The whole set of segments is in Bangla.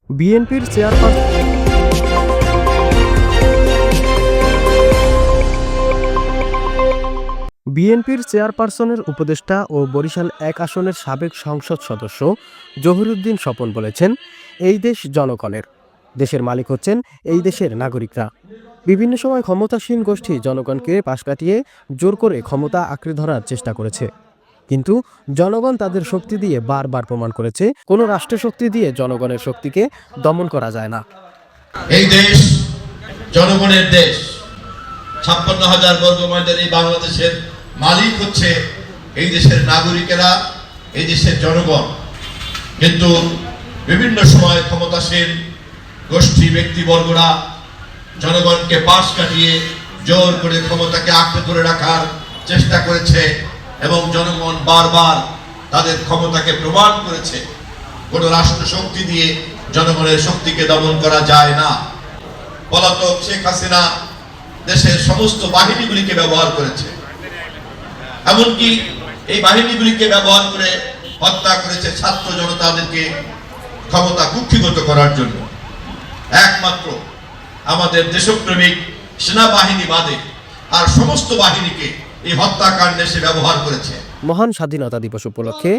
বিএনপির চেয়ারপারসনের উপদেষ্টা ও বরিশাল ১ আসনের সাবেক সংসদ সদস্য জহিরুদ্দিন স্বপন বলেছেন, এই দেশ জনগণের, দেশের মালিক হচ্ছেন এই দেশের নাগরিকরা। বিভিন্ন সময় ক্ষমতাসীন গোষ্ঠী জনগণকে পাশ কাটিয়ে জোর করে ক্ষমতা আঁকড়ে ধরার চেষ্টা করেছে, কিন্তু জনগণ তাদের শক্তি দিয়ে বারবার প্রমাণ করেছে কোনো রাষ্ট্রশক্তি দিয়ে জনগণের শক্তিকে দমন করা যায় না। এই দেশ জনগণের দেশ। ৫৬,০০০ বর্গ মাইলের এই বাংলাদেশের মালিক হচ্ছে এই দেশের নাগরিকেরা, এই দেশের জনগণ। কিন্তু বিভিন্ন সময় ক্ষমতাসীন গোষ্ঠী ব্যক্তিবর্গরা জনগণকে পাশ কাটিয়ে জোর করে ক্ষমতাকে আঁকড়ে ধরে রাখার চেষ্টা করেছে এবং জনগণ বারবার তাদের ক্ষমতাকে প্রমাণ করেছে কোনো রাষ্ট্র শক্তি দিয়ে জনগণের শক্তিকে দমন করা যায় না। পলাতক শেখ হাসিনা দেশের সমস্ত বাহিনীগুলিকে ব্যবহার করেছে, এমনকি এই বাহিনীগুলিকে ব্যবহার করে হত্যা করেছে ছাত্র জনতাদেরকে ক্ষমতা কুক্ষিগত করার জন্য। একমাত্র আমাদের দেশপ্রেমিক সেনাবাহিনী বাদে আর সমস্ত বাহিনীকে এই হত্যাকাণ্ডে সে ব্যবহার করেছে। মহান স্বাধীনতা দিবস উপলক্ষে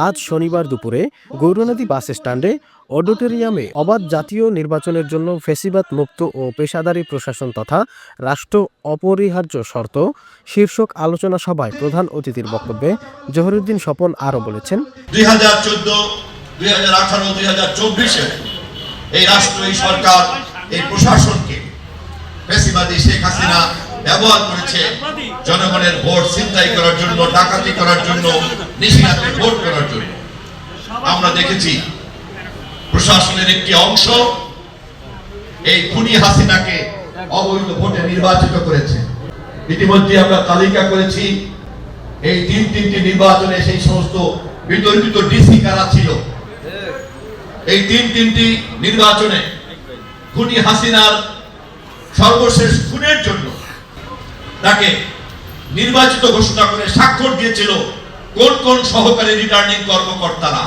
আজ শনিবার দুপুরে গৌরনদী বাস স্ট্যান্ডে অডিটোরিয়ামে অবাধ জাতীয় নির্বাচনের জন্য ফ্যাসিবাদ মুক্ত ও পেশাদারী প্রশাসন তথা রাষ্ট্র অপরিহার্য শর্ত শীর্ষক আলোচনা সভায় প্রধান অতিথির বক্তব্যে জহিরুদ্দিন স্বপন আরও বলেছেন, 2014, 2018, 2024 এই রাষ্ট্র, এই সরকার, এই প্রশাসনকে ফ্যাসিবাদী শেখ হাসিনা ব্যবহার করেছে জনগণের ভোট ছিনতাই করার জন্য, ডাকাতি করার জন্য, নিশিরাতে ভোট করার জন্য। আমরা দেখেছি প্রশাসনের একটি অংশ এই খুনি হাসিনাকে অবৈধ ভোটে নির্বাচিত করেছে। ইতিমধ্যে আমরা তালিকা করেছি এই তিনটি নির্বাচনে সেই সমস্ত বিতর্কিত ডিসি কারা ছিল। এই তিনটি নির্বাচনে খুনি হাসিনার সর্বশেষ খুনের জন্য তাকে নির্বাচিত ঘোষণা করে স্বাক্ষর দিয়েছিল কোন কোন সহকারী রিটার্নিং কর্মকর্তারা।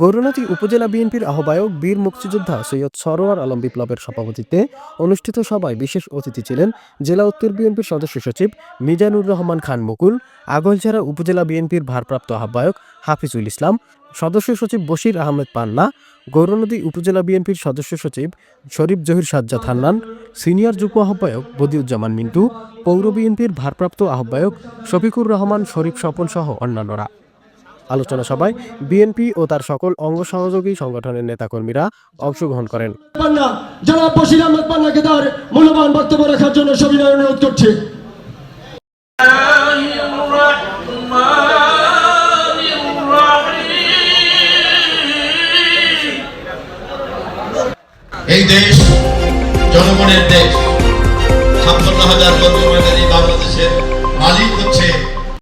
গৌরনদী উপজেলা বিএনপির আহ্বায়ক বীর মুক্তিযোদ্ধা সৈয়দ সরোয়ার আলম বিপ্লবের সভাপতিত্বে অনুষ্ঠিত সভায় বিশেষ অতিথি ছিলেন জেলা উত্তর বিএনপির সদস্য সচিব মিজানুর রহমান খান মুকুল, আগৈলঝাড়া উপজেলা বিএনপির ভারপ্রাপ্ত আহ্বায়ক হাফিজুল ইসলাম, সদস্য সচিব বশির আহমেদ পান্না, গৌরনদী উপজেলা বিএনপির সদস্য সচিব শরীফ জহির সাজ্জাদ হান্নান, সিনিয়র যুগ্ম আহ্বায়ক বদিউজ্জামান মিন্টু, পৌর বিএনপির ভারপ্রাপ্ত আহ্বায়ক শফিকুর রহমান শরীফ স্বপন সহ অন্যান্যরা। আলোচনা সভায় বিএনপি ও তার সকল অঙ্গ সহযোগী সংগঠনের নেতাকর্মীরা অংশগ্রহণ করেন। জনাব বশির আহমেদ পান্নাকে তার মূল্যবান বক্তব্য রাখার জন্য সবিনয় অনুরোধ করছি। এই দেশ জনগণের দেশ। ৫৬,০০০ বর্গ মাইলের এই বাংলাদেশের মালিক হচ্ছে